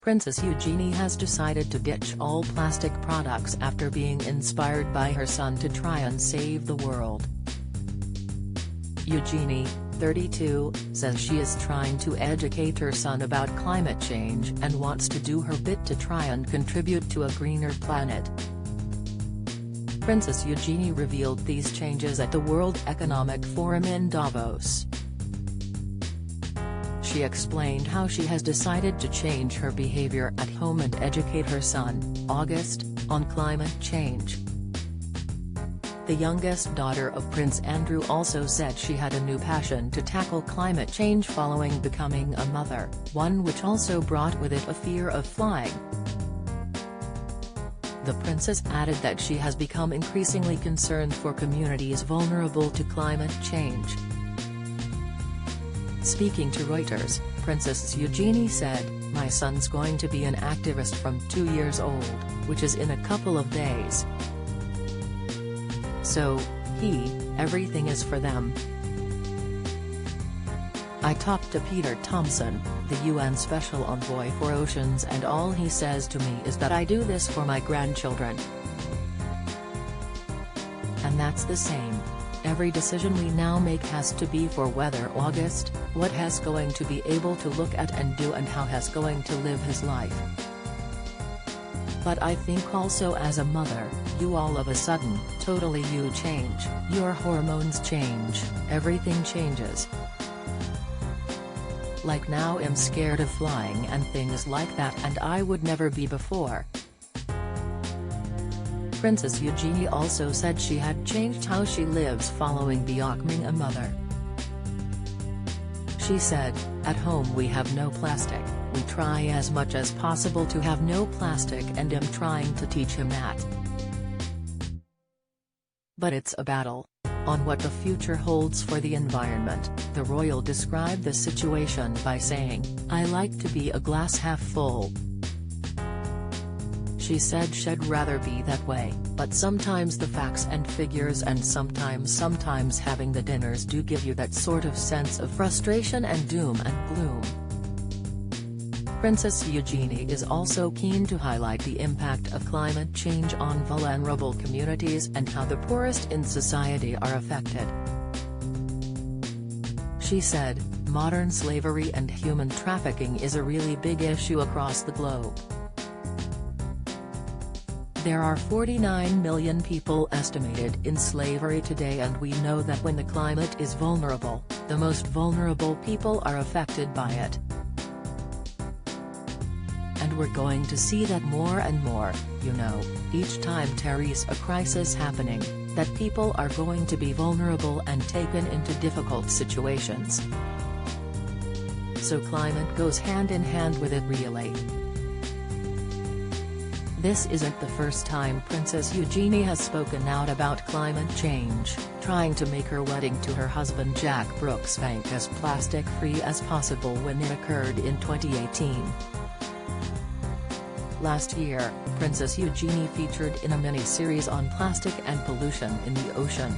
Princess Eugenie has decided to ditch all plastic products after being inspired by her son to try and save the world. Eugenie, 32, says she is trying to educate her son about climate change and wants to do her bit to try and contribute to a greener planet. Princess Eugenie revealed these changes at the World Economic Forum in Davos. She explained how she has decided to change her behavior at home and educate her son, August, on climate change. The youngest daughter of Prince Andrew also said she had a new passion to tackle climate change following becoming a mother, one which also brought with it a fear of flying. The princess added that she has become increasingly concerned for communities vulnerable to climate change. Speaking to Reuters, Princess Eugenie said, "My son's going to be an activist from 2 years old, which is in a couple of days. So, everything is for them." I talked to Peter Thomson, the UN Special Envoy for Oceans, and all he says to me is that I do this for my grandchildren. And that's the same. Every decision we now make has to be for whether August, what has going to be able to look at and do and how has going to live his life. But I think also as a mother, you all of a sudden, totally you change, your hormones change, everything changes. Like now I'm scared of flying and things like that, and I would never be before. Princess Eugenie also said she had changed how she lives following becoming a mother. She said, "At home we have no plastic, we try as much as possible to have no plastic, and am trying to teach him that. But it's a battle. On what the future holds for the environment." The royal described the situation by saying, "I like to be a glass half full." She said she'd rather be that way, but sometimes the facts and figures and sometimes having the dinners do give you that sort of sense of frustration and doom and gloom. Princess Eugenie is also keen to highlight the impact of climate change on vulnerable communities and how the poorest in society are affected. She said, "Modern slavery and human trafficking is a really big issue across the globe. There are 49 million people estimated in slavery today, and we know that when the climate is vulnerable, the most vulnerable people are affected by it. And we're going to see that more and more, each time there is a crisis happening, that people are going to be vulnerable and taken into difficult situations. So climate goes hand in hand with it really." This isn't the first time Princess Eugenie has spoken out about climate change, trying to make her wedding to her husband Jack Brooksbank as plastic-free as possible when it occurred in 2018. Last year, Princess Eugenie featured in a mini-series on plastic and pollution in the ocean.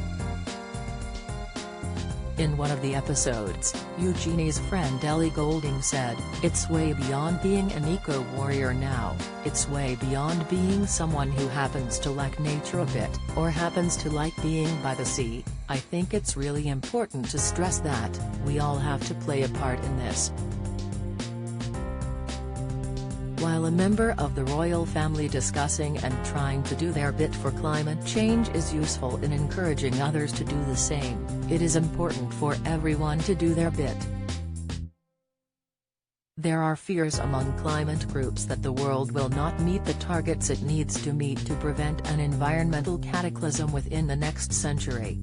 In one of the episodes, Eugenie's friend Ellie Goulding said, "It's way beyond being an eco-warrior now, it's way beyond being someone who happens to like nature a bit, or happens to like being by the sea. I think it's really important to stress that, we all have to play a part in this." While a member of the royal family discussing and trying to do their bit for climate change is useful in encouraging others to do the same, it is important for everyone to do their bit. There are fears among climate groups that the world will not meet the targets it needs to meet to prevent an environmental cataclysm within the next century.